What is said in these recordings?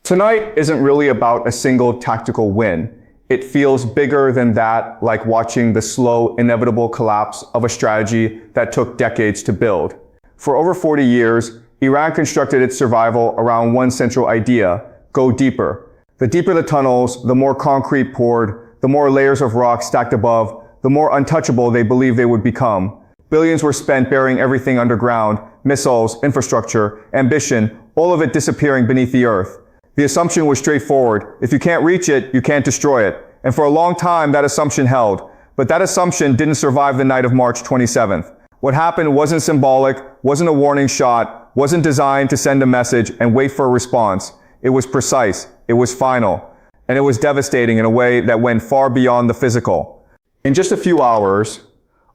Tonight isn't really about a single tactical win. It feels bigger than that, like watching the slow, inevitable collapse of a strategy that took decades to build. For over 40 years, Iran constructed its survival around one central idea: go deeper. The deeper the tunnels, the more concrete poured, the more layers of rock stacked above, the more untouchable they believed they would become. Billions were spent burying everything underground: missiles, infrastructure, ambition, all of it disappearing beneath the earth. The assumption was straightforward: if you can't reach it, you can't destroy it. And for a long time, that assumption held. But that assumption didn't survive the night of March 27th. What happened wasn't symbolic, wasn't a warning shot, wasn't designed to send a message and wait for a response. It was precise, it was final, and it was devastating in a way that went far beyond the physical. In just a few hours,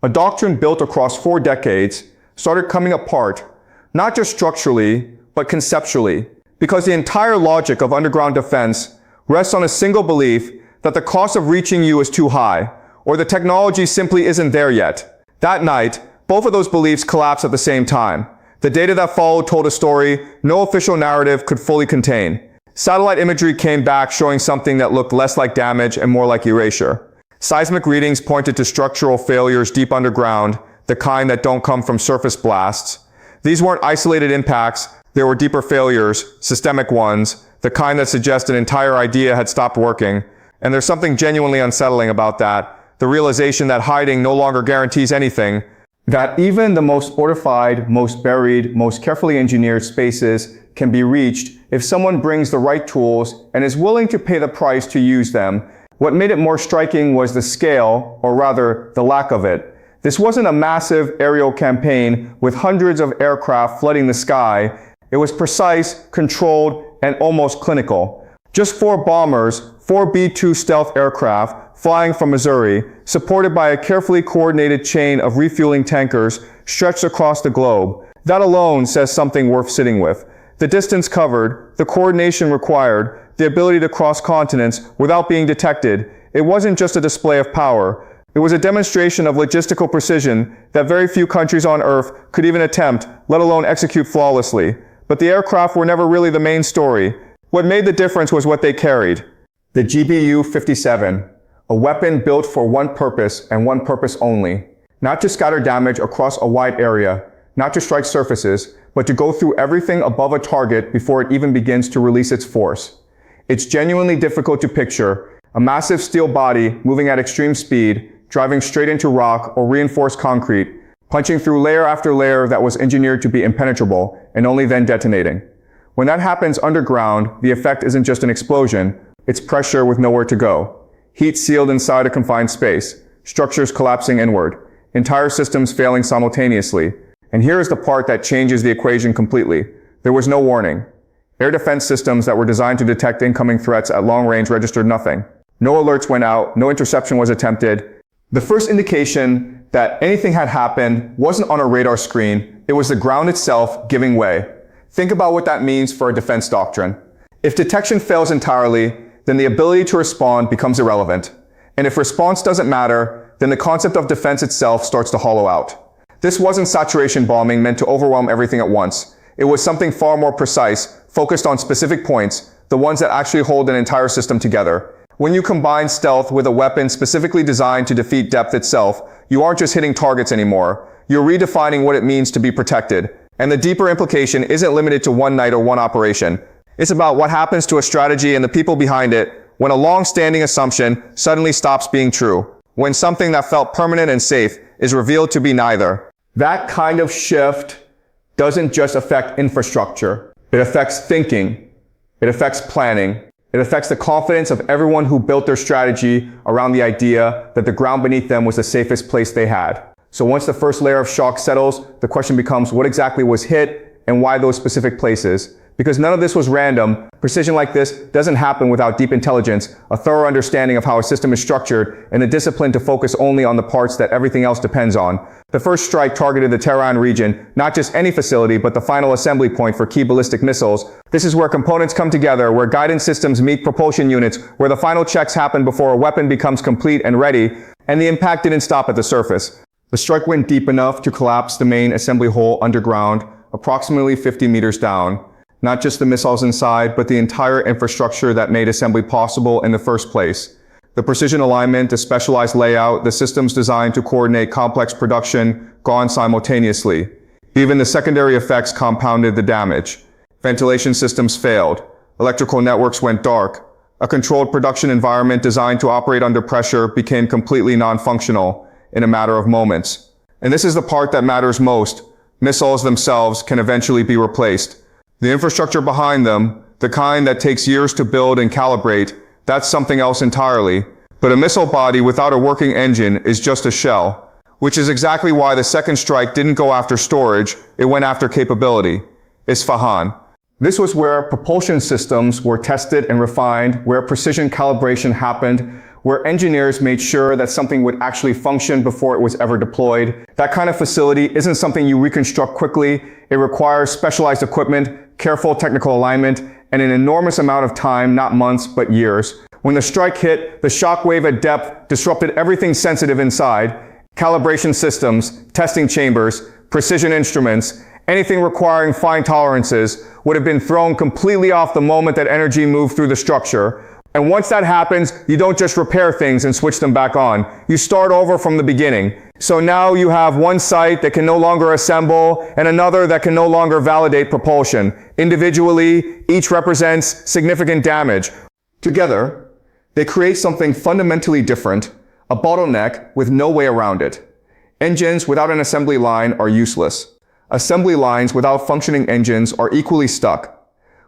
a doctrine built across 4 decades started coming apart, not just structurally, but conceptually, because the entire logic of underground defense rests on a single belief that the cost of reaching you is too high, or the technology simply isn't there yet. That night, both of those beliefs collapsed at the same time. The data that followed told a story no official narrative could fully contain. Satellite imagery came back showing something that looked less like damage and more like erasure. Seismic readings pointed to structural failures deep underground, the kind that don't come from surface blasts. These weren't isolated impacts, there were deeper failures, systemic ones, the kind that suggest an entire idea had stopped working. And there's something genuinely unsettling about that, the realization that hiding no longer guarantees anything, that even the most fortified, most buried, most carefully engineered spaces can be reached if someone brings the right tools and is willing to pay the price to use them. What made it more striking was the scale, or rather, the lack of it. This wasn't a massive aerial campaign with hundreds of aircraft flooding the sky. It was precise, controlled, and almost clinical. Just 4 bombers, 4 B-2 stealth aircraft, flying from Missouri, supported by a carefully coordinated chain of refueling tankers stretched across the globe. That alone says something worth sitting with. The distance covered, the coordination required, the ability to cross continents without being detected. It wasn't just a display of power. It was a demonstration of logistical precision that very few countries on Earth could even attempt, let alone execute flawlessly. But the aircraft were never really the main story. What made the difference was what they carried. The GBU-57, a weapon built for one purpose and one purpose only. Not to scatter damage across a wide area, not to strike surfaces, but to go through everything above a target before it even begins to release its force. It's genuinely difficult to picture: a massive steel body moving at extreme speed, driving straight into rock or reinforced concrete, punching through layer after layer that was engineered to be impenetrable, and only then detonating. When that happens underground, the effect isn't just an explosion, it's pressure with nowhere to go. Heat sealed inside a confined space, structures collapsing inward, entire systems failing simultaneously. And here is the part that changes the equation completely. There was no warning. Air defense systems that were designed to detect incoming threats at long range registered nothing. No alerts went out, no interception was attempted. The first indication that anything had happened wasn't on a radar screen, it was the ground itself giving way. Think about what that means for a defense doctrine. If detection fails entirely, then the ability to respond becomes irrelevant. And if response doesn't matter, then the concept of defense itself starts to hollow out. This wasn't saturation bombing meant to overwhelm everything at once. It was something far more precise, focused on specific points, the ones that actually hold an entire system together. When you combine stealth with a weapon specifically designed to defeat depth itself, you aren't just hitting targets anymore. You're redefining what it means to be protected. And the deeper implication isn't limited to one night or one operation. It's about what happens to a strategy and the people behind it when a long-standing assumption suddenly stops being true. When something that felt permanent and safe is revealed to be neither. That kind of shift doesn't just affect infrastructure. It affects thinking. It affects planning. It affects the confidence of everyone who built their strategy around the idea that the ground beneath them was the safest place they had. So once the first layer of shock settles, the question becomes what exactly was hit and why those specific places. Because none of this was random, precision like this doesn't happen without deep intelligence, a thorough understanding of how a system is structured, and the discipline to focus only on the parts that everything else depends on. The first strike targeted the Tehran region, not just any facility, but the final assembly point for key ballistic missiles. This is where components come together, where guidance systems meet propulsion units, where the final checks happen before a weapon becomes complete and ready, and the impact didn't stop at the surface. The strike went deep enough to collapse the main assembly hole underground, approximately 50 meters down. not just the missiles inside, but the entire infrastructure that made assembly possible in the first place. The precision alignment, the specialized layout, the systems designed to coordinate complex production, gone simultaneously. Even the secondary effects compounded the damage. Ventilation systems failed. Electrical networks went dark. A controlled production environment designed to operate under pressure became completely non-functional in a matter of moments. And this is the part that matters most. Missiles themselves can eventually be replaced. The infrastructure behind them, the kind that takes years to build and calibrate, that's something else entirely. But a missile body without a working engine is just a shell, which is exactly why the second strike didn't go after storage, it went after capability. Isfahan. This was where propulsion systems were tested and refined, where precision calibration happened, where engineers made sure that something would actually function before it was ever deployed. That kind of facility isn't something you reconstruct quickly. It requires specialized equipment, careful technical alignment, and an enormous amount of time, not months, but years. When the strike hit, the shockwave at depth disrupted everything sensitive inside. Calibration systems, testing chambers, precision instruments, anything requiring fine tolerances would have been thrown completely off the moment that energy moved through the structure. And once that happens, you don't just repair things and switch them back on. You start over from the beginning. So now you have one site that can no longer assemble and another that can no longer validate propulsion. Individually, each represents significant damage. Together, they create something fundamentally different, a bottleneck with no way around it. Engines without an assembly line are useless. Assembly lines without functioning engines are equally stuck.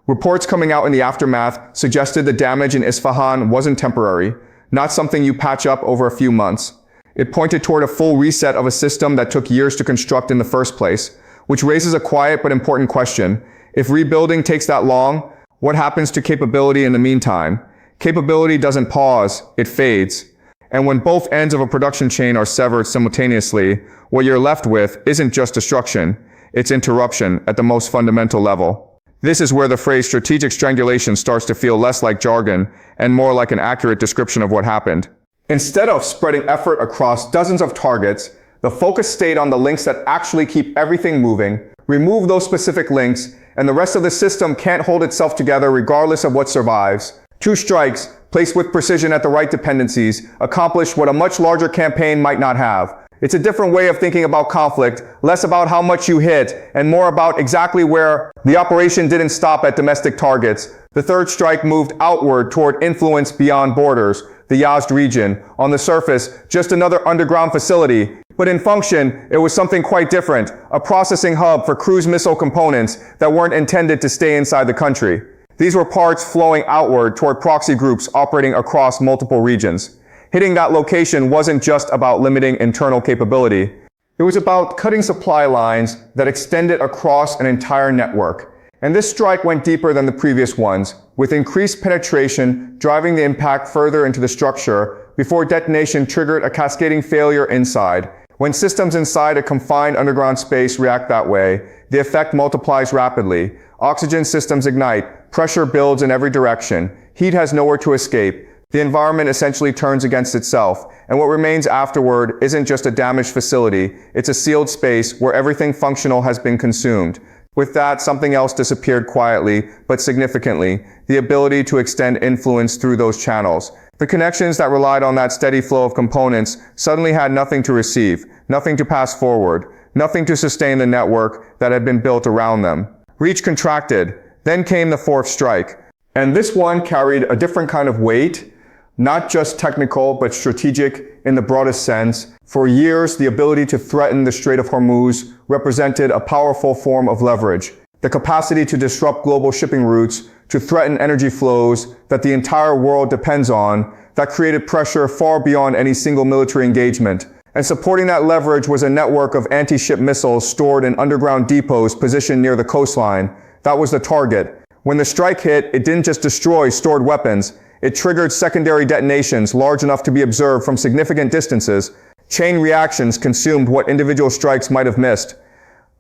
Reports coming out in the aftermath suggested the damage in Isfahan wasn't temporary, not something you patch up over a few months. It pointed toward a full reset of a system that took years to construct in the first place, which raises a quiet but important question. If rebuilding takes that long, what happens to capability in the meantime? Capability doesn't pause, it fades. And when both ends of a production chain are severed simultaneously, what you're left with isn't just destruction, it's interruption at the most fundamental level. This is where the phrase strategic strangulation starts to feel less like jargon and more like an accurate description of what happened. Instead of spreading effort across dozens of targets, the focus stayed on the links that actually keep everything moving. Remove those specific links, and the rest of the system can't hold itself together regardless of what survives. Two strikes, placed with precision at the right dependencies, accomplish what a much larger campaign might not have. It's a different way of thinking about conflict, less about how much you hit, and more about exactly where the operation didn't stop at domestic targets. The third strike moved outward toward influence beyond borders, the Yazd region. On the surface, just another underground facility. But in function, it was something quite different, a processing hub for cruise missile components that weren't intended to stay inside the country. These were parts flowing outward toward proxy groups operating across multiple regions. Hitting that location wasn't just about limiting internal capability. It was about cutting supply lines that extended across an entire network. And this strike went deeper than the previous ones, with increased penetration driving the impact further into the structure before detonation triggered a cascading failure inside. When systems inside a confined underground space react that way, the effect multiplies rapidly. Oxygen systems ignite, pressure builds in every direction, heat has nowhere to escape. The environment essentially turns against itself, and what remains afterward isn't just a damaged facility, it's a sealed space where everything functional has been consumed. With that, something else disappeared quietly, but significantly, the ability to extend influence through those channels. The connections that relied on that steady flow of components suddenly had nothing to receive, nothing to pass forward, nothing to sustain the network that had been built around them. Reach contracted, then came the fourth strike. And this one carried a different kind of weight, not just technical, but strategic in the broadest sense. For years, the ability to threaten the Strait of Hormuz represented a powerful form of leverage. The capacity to disrupt global shipping routes, to threaten energy flows that the entire world depends on, that created pressure far beyond any single military engagement. And supporting that leverage was a network of anti-ship missiles stored in underground depots positioned near the coastline. That was the target. When the strike hit, it didn't just destroy stored weapons. It triggered secondary detonations large enough to be observed from significant distances. Chain reactions consumed what individual strikes might have missed.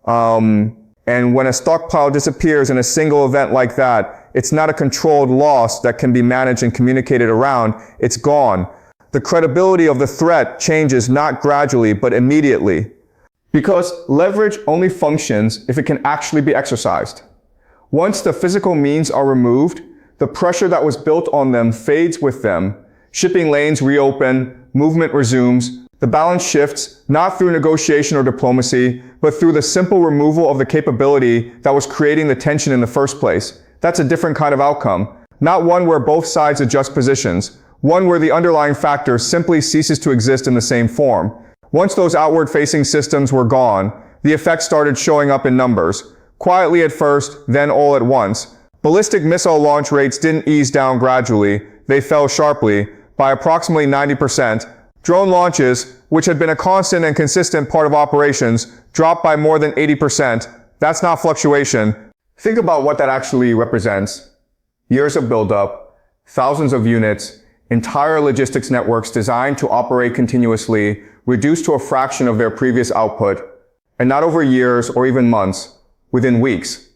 And when a stockpile disappears in a single event like that, it's not a controlled loss that can be managed and communicated around. It's gone. The credibility of the threat changes not gradually, but immediately. Because leverage only functions if it can actually be exercised. Once the physical means are removed, the pressure that was built on them fades with them. Shipping lanes reopen, movement resumes. The balance shifts, not through negotiation or diplomacy, but through the simple removal of the capability that was creating the tension in the first place. That's a different kind of outcome. Not one where both sides adjust positions. One where the underlying factor simply ceases to exist in the same form. Once those outward-facing systems were gone, the effects started showing up in numbers. Quietly at first, then all at once. Ballistic missile launch rates didn't ease down gradually. They fell sharply, by approximately 90%. Drone launches, which had been a constant and consistent part of operations, dropped by more than 80%. That's not fluctuation. Think about what that actually represents. Years of buildup, thousands of units, entire logistics networks designed to operate continuously, reduced to a fraction of their previous output, and not over years or even months, within weeks.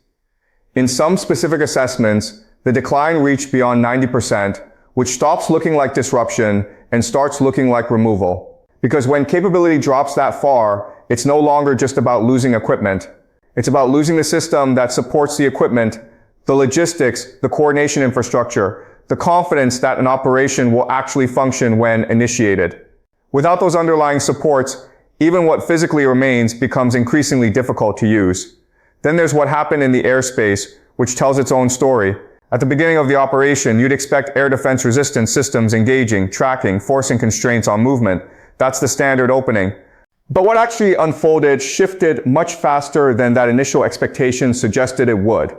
In some specific assessments, the decline reached beyond 90%, which stops looking like disruption and starts looking like removal. Because when capability drops that far, it's no longer just about losing equipment. It's about losing the system that supports the equipment, the logistics, the coordination infrastructure, the confidence that an operation will actually function when initiated. Without those underlying supports, even what physically remains becomes increasingly difficult to use. Then there's what happened in the airspace, which tells its own story. At the beginning of the operation, you'd expect air defense resistance systems engaging, tracking, forcing constraints on movement. That's the standard opening. But what actually unfolded shifted much faster than that initial expectation suggested it would.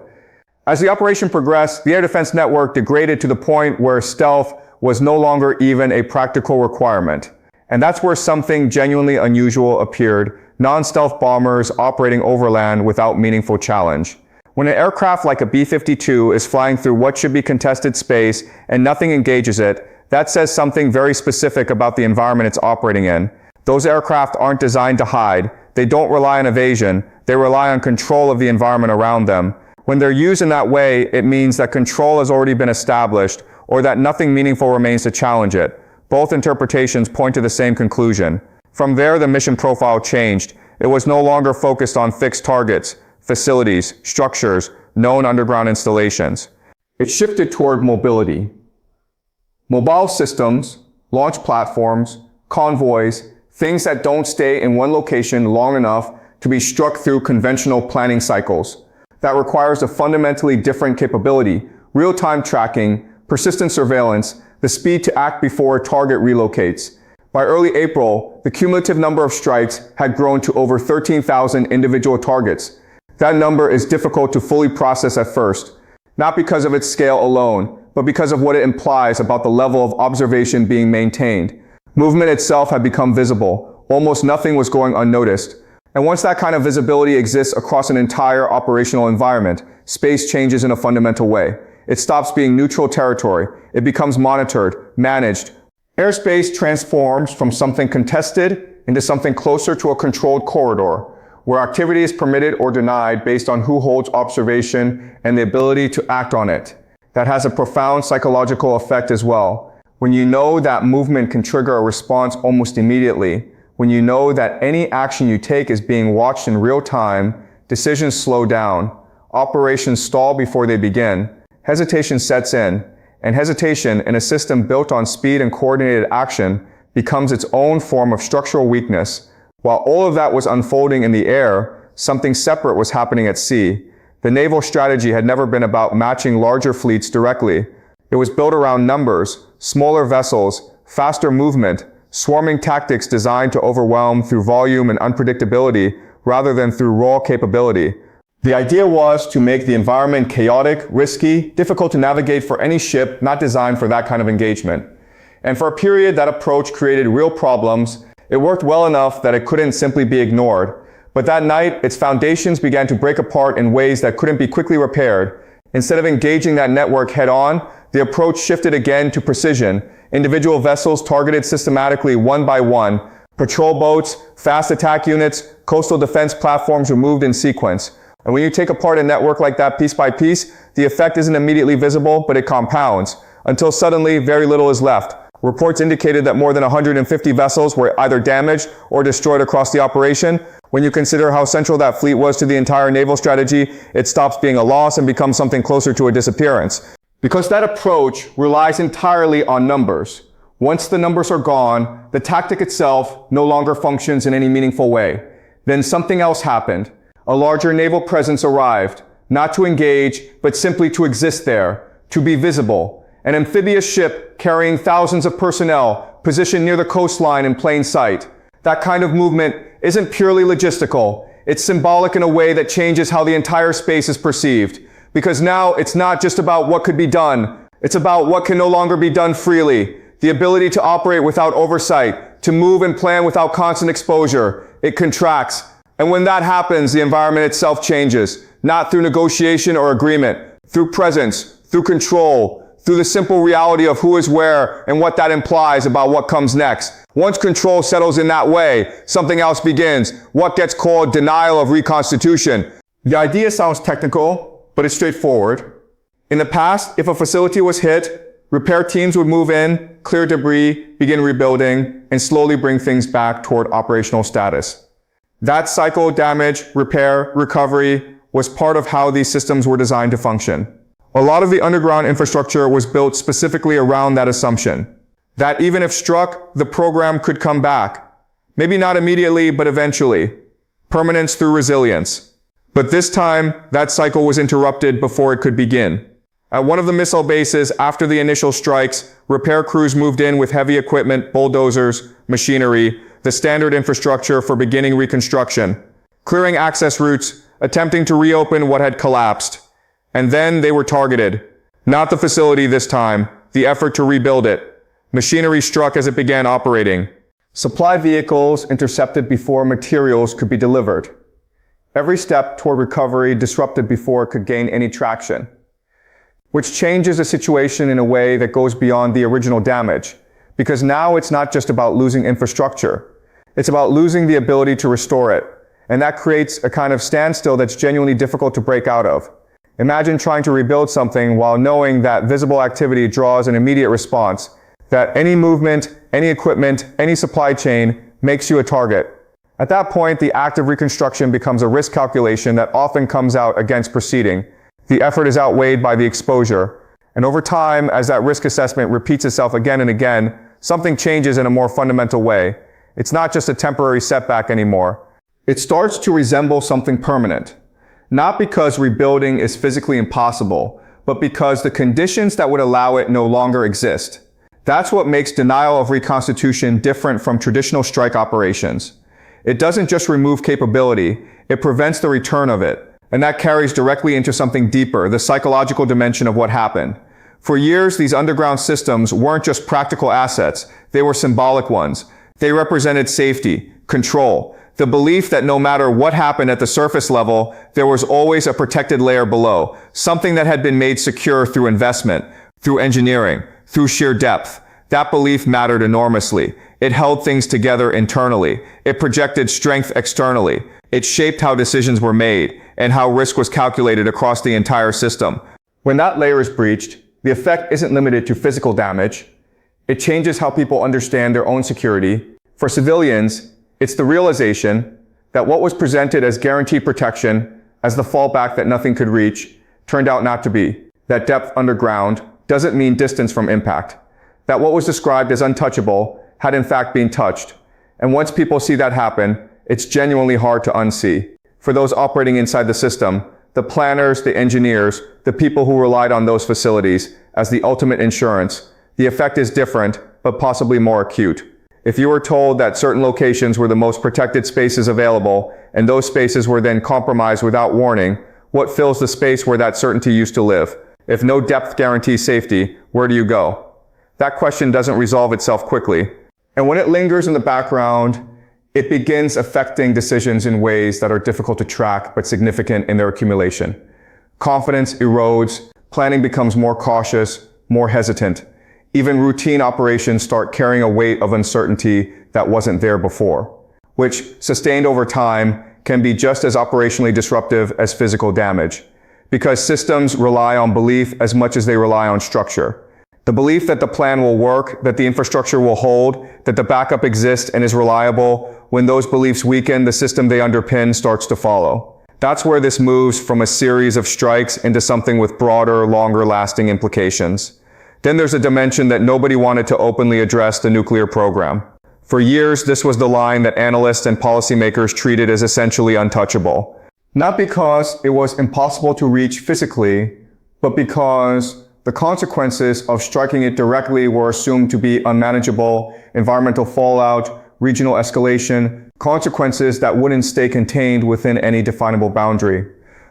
As the operation progressed, the air defense network degraded to the point where stealth was no longer even a practical requirement. And that's where something genuinely unusual appeared: non-stealth bombers operating overland without meaningful challenge. When an aircraft like a B-52 is flying through what should be contested space and nothing engages it, that says something very specific about the environment it's operating in. Those aircraft aren't designed to hide. They don't rely on evasion. They rely on control of the environment around them. When they're used in that way, it means that control has already been established, or that nothing meaningful remains to challenge it. Both interpretations point to the same conclusion. From there, the mission profile changed. It was no longer focused on fixed targets, facilities, structures, known underground installations. It shifted toward mobility. Mobile systems, launch platforms, convoys, things that don't stay in one location long enough to be struck through conventional planning cycles. That requires a fundamentally different capability: real-time tracking, persistent surveillance, the speed to act before a target relocates. By early April, the cumulative number of strikes had grown to over 13,000 individual targets. That number is difficult to fully process at first, not because of its scale alone, but because of what it implies about the level of observation being maintained. Movement itself had become visible. Almost nothing was going unnoticed. And once that kind of visibility exists across an entire operational environment, space changes in a fundamental way. It stops being neutral territory. It becomes monitored, managed. Airspace transforms from something contested into something closer to a controlled corridor, where activity is permitted or denied based on who holds observation and the ability to act on it. That has a profound psychological effect as well. When you know that movement can trigger a response almost immediately, when you know that any action you take is being watched in real time, decisions slow down, operations stall before they begin, hesitation sets in, and hesitation in a system built on speed and coordinated action becomes its own form of structural weakness. While all of that was unfolding in the air, something separate was happening at sea. The naval strategy had never been about matching larger fleets directly. It was built around numbers, smaller vessels, faster movement, swarming tactics designed to overwhelm through volume and unpredictability rather than through raw capability. The idea was to make the environment chaotic, risky, difficult to navigate for any ship not designed for that kind of engagement. And for a period, that approach created real problems. It worked well enough that it couldn't simply be ignored. But that night, its foundations began to break apart in ways that couldn't be quickly repaired. Instead of engaging that network head-on, the approach shifted again to precision. Individual vessels targeted systematically one by one. Patrol boats, fast attack units, coastal defense platforms were moved in sequence. And when you take apart a network like that piece by piece, the effect isn't immediately visible, but it compounds, until suddenly very little is left. Reports indicated that more than 150 vessels were either damaged or destroyed across the operation, When you consider how central that fleet was to the entire naval strategy, it stops being a loss and becomes something closer to a disappearance. Because that approach relies entirely on numbers. Once the numbers are gone, the tactic itself no longer functions in any meaningful way. Then something else happened. A larger naval presence arrived, not to engage, but simply to exist there, to be visible. An amphibious ship carrying thousands of personnel positioned near the coastline in plain sight. That kind of movement isn't purely logistical. It's symbolic in a way that changes how the entire space is perceived. Because now it's not just about what could be done. It's about what can no longer be done freely. The ability to operate without oversight, to move and plan without constant exposure. It contracts. And when that happens, the environment itself changes. Not through negotiation or agreement, through presence, through control, through the simple reality of who is where and what that implies about what comes next. Once control settles in that way, something else begins, what gets called denial of reconstitution. The idea sounds technical, but it's straightforward. In the past, if a facility was hit, repair teams would move in, clear debris, begin rebuilding, and slowly bring things back toward operational status. That cycle, damage, repair, recovery, was part of how these systems were designed to function. A lot of the underground infrastructure was built specifically around that assumption. That even if struck, the program could come back. Maybe not immediately, but eventually. Permanence through resilience. But this time, that cycle was interrupted before it could begin. At one of the missile bases, after the initial strikes, repair crews moved in with heavy equipment, bulldozers, machinery, the standard infrastructure for beginning reconstruction, clearing access routes, attempting to reopen what had collapsed. And then they were targeted. Not the facility this time, the effort to rebuild it. Machinery struck as it began operating. Supply vehicles intercepted before materials could be delivered. Every step toward recovery disrupted before it could gain any traction. Which changes the situation in a way that goes beyond the original damage. Because now it's not just about losing infrastructure. It's about losing the ability to restore it. And that creates a kind of standstill that's genuinely difficult to break out of. Imagine trying to rebuild something while knowing that visible activity draws an immediate response, that any movement, any equipment, any supply chain makes you a target. At that point, the act of reconstruction becomes a risk calculation that often comes out against proceeding. The effort is outweighed by the exposure. And over time, as that risk assessment repeats itself again and again, something changes in a more fundamental way. It's not just a temporary setback anymore. It starts to resemble something permanent. Not because rebuilding is physically impossible, but because the conditions that would allow it no longer exist. That's what makes denial of reconstitution different from traditional strike operations. It doesn't just remove capability, it prevents the return of it. And that carries directly into something deeper, the psychological dimension of what happened. For years, these underground systems weren't just practical assets, they were symbolic ones. They represented safety, control, the belief that no matter what happened at the surface level, there was always a protected layer below, something that had been made secure through investment, through engineering, through sheer depth. That belief mattered enormously. It held things together internally. It projected strength externally. It shaped how decisions were made and how risk was calculated across the entire system. When that layer is breached, the effect isn't limited to physical damage. It changes how people understand their own security. For civilians, it's the realization that what was presented as guaranteed protection, as the fallback that nothing could reach, turned out not to be. That depth underground doesn't mean distance from impact. That what was described as untouchable had in fact been touched. And once people see that happen, it's genuinely hard to unsee. For those operating inside the system, the planners, the engineers, the people who relied on those facilities as the ultimate insurance, the effect is different, but possibly more acute. If you were told that certain locations were the most protected spaces available, and those spaces were then compromised without warning, what fills the space where that certainty used to live? If no depth guarantees safety, where do you go? That question doesn't resolve itself quickly. And when it lingers in the background, it begins affecting decisions in ways that are difficult to track but significant in their accumulation. Confidence erodes, planning becomes more cautious, more hesitant. Even routine operations start carrying a weight of uncertainty that wasn't there before, which, sustained over time, can be just as operationally disruptive as physical damage, because systems rely on belief as much as they rely on structure. The belief that the plan will work, that the infrastructure will hold, that the backup exists and is reliable, when those beliefs weaken, the system they underpin starts to follow. That's where this moves from a series of strikes into something with broader, longer-lasting implications. Then there's a dimension that nobody wanted to openly address: the nuclear program. For years, this was the line that analysts and policymakers treated as essentially untouchable. Not because it was impossible to reach physically, but because the consequences of striking it directly were assumed to be unmanageable: environmental fallout, regional escalation, consequences that wouldn't stay contained within any definable boundary.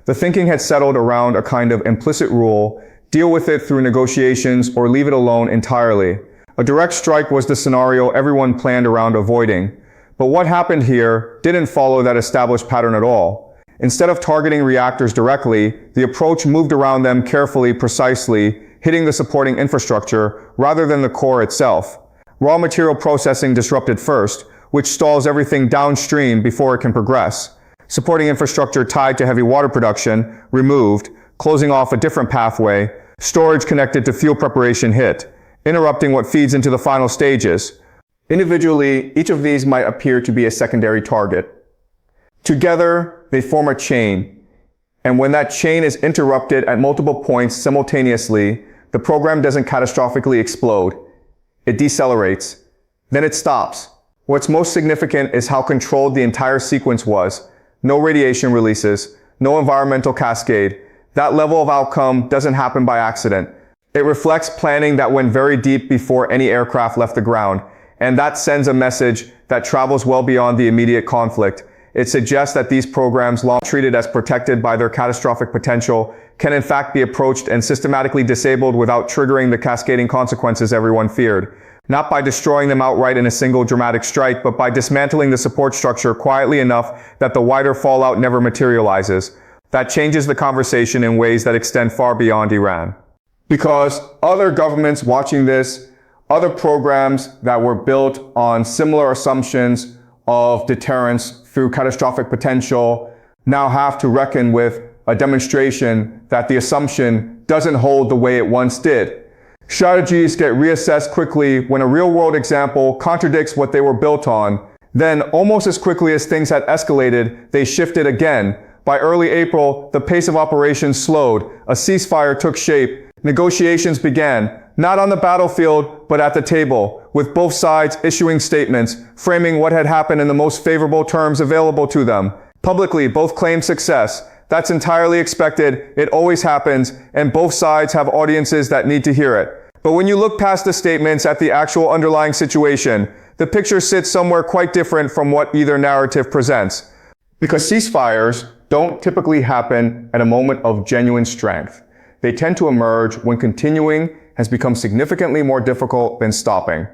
The thinking had settled around a kind of implicit rule: deal with it through negotiations or leave it alone entirely. A direct strike was the scenario everyone planned around avoiding. But what happened here didn't follow that established pattern at all. Instead of targeting reactors directly, the approach moved around them carefully, precisely, hitting the supporting infrastructure rather than the core itself. Raw material processing disrupted first, which stalls everything downstream before it can progress. Supporting infrastructure tied to heavy water production removed, closing off a different pathway. Storage connected to fuel preparation hit, interrupting what feeds into the final stages. Individually, each of these might appear to be a secondary target. Together, they form a chain. And when that chain is interrupted at multiple points simultaneously, the program doesn't catastrophically explode. It decelerates. Then it stops. What's most significant is how controlled the entire sequence was. No radiation releases, no environmental cascade. That level of outcome doesn't happen by accident. It reflects planning that went very deep before any aircraft left the ground. And that sends a message that travels well beyond the immediate conflict. It suggests that these programs, long treated as protected by their catastrophic potential, can in fact be approached and systematically disabled without triggering the cascading consequences everyone feared. Not by destroying them outright in a single dramatic strike, but by dismantling the support structure quietly enough that the wider fallout never materializes. That changes the conversation in ways that extend far beyond Iran. Because other governments watching this, other programs that were built on similar assumptions of deterrence through catastrophic potential now have to reckon with a demonstration that the assumption doesn't hold the way it once did. Strategies get reassessed quickly when a real-world example contradicts what they were built on. Then, almost as quickly as things had escalated, they shifted again. By early April, the pace of operations slowed. A ceasefire took shape. Negotiations began, not on the battlefield, but at the table, with both sides issuing statements, framing what had happened in the most favorable terms available to them. Publicly, both claimed success. That's entirely expected, it always happens, and both sides have audiences that need to hear it. But when you look past the statements at the actual underlying situation, the picture sits somewhere quite different from what either narrative presents. Because ceasefires don't typically happen at a moment of genuine strength. They tend to emerge when continuing has become significantly more difficult than stopping.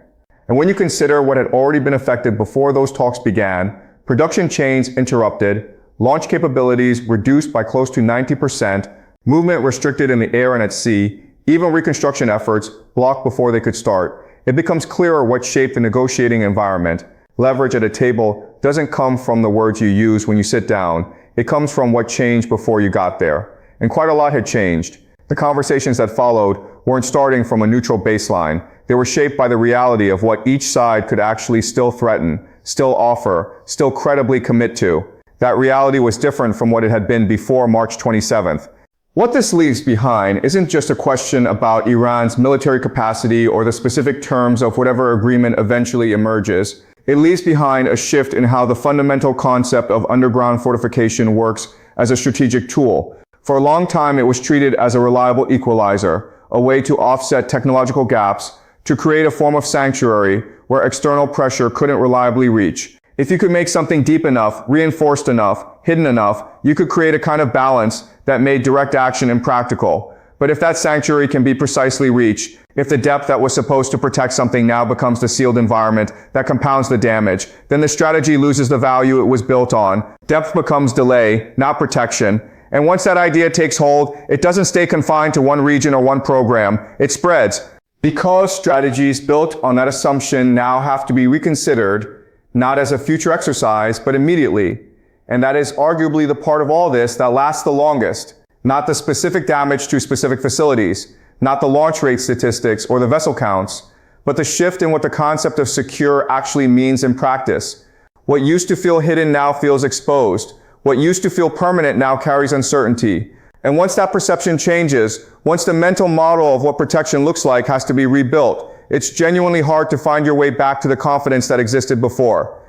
And when you consider what had already been affected before those talks began, production chains interrupted, launch capabilities reduced by close to 90%, movement restricted in the air and at sea, even reconstruction efforts blocked before they could start, it becomes clearer what shaped the negotiating environment. Leverage at a table doesn't come from the words you use when you sit down. It comes from what changed before you got there. And quite a lot had changed. The conversations that followed weren't starting from a neutral baseline. They were shaped by the reality of what each side could actually still threaten, still offer, still credibly commit to. That reality was different from what it had been before March 27th. What this leaves behind isn't just a question about Iran's military capacity or the specific terms of whatever agreement eventually emerges. It leaves behind a shift in how the fundamental concept of underground fortification works as a strategic tool. For a long time, it was treated as a reliable equalizer, a way to offset technological gaps, to create a form of sanctuary where external pressure couldn't reliably reach. If you could make something deep enough, reinforced enough, hidden enough, you could create a kind of balance that made direct action impractical. But if that sanctuary can be precisely reached, if the depth that was supposed to protect something now becomes the sealed environment that compounds the damage, then the strategy loses the value it was built on. Depth becomes delay, not protection. And once that idea takes hold, it doesn't stay confined to one region or one program. It spreads. Because strategies built on that assumption now have to be reconsidered, not as a future exercise, but immediately. And that is arguably the part of all this that lasts the longest. Not the specific damage to specific facilities, not the launch rate statistics or the vessel counts, but the shift in what the concept of secure actually means in practice. What used to feel hidden now feels exposed. What used to feel permanent now carries uncertainty. And once that perception changes, once the mental model of what protection looks like has to be rebuilt, it's genuinely hard to find your way back to the confidence that existed before.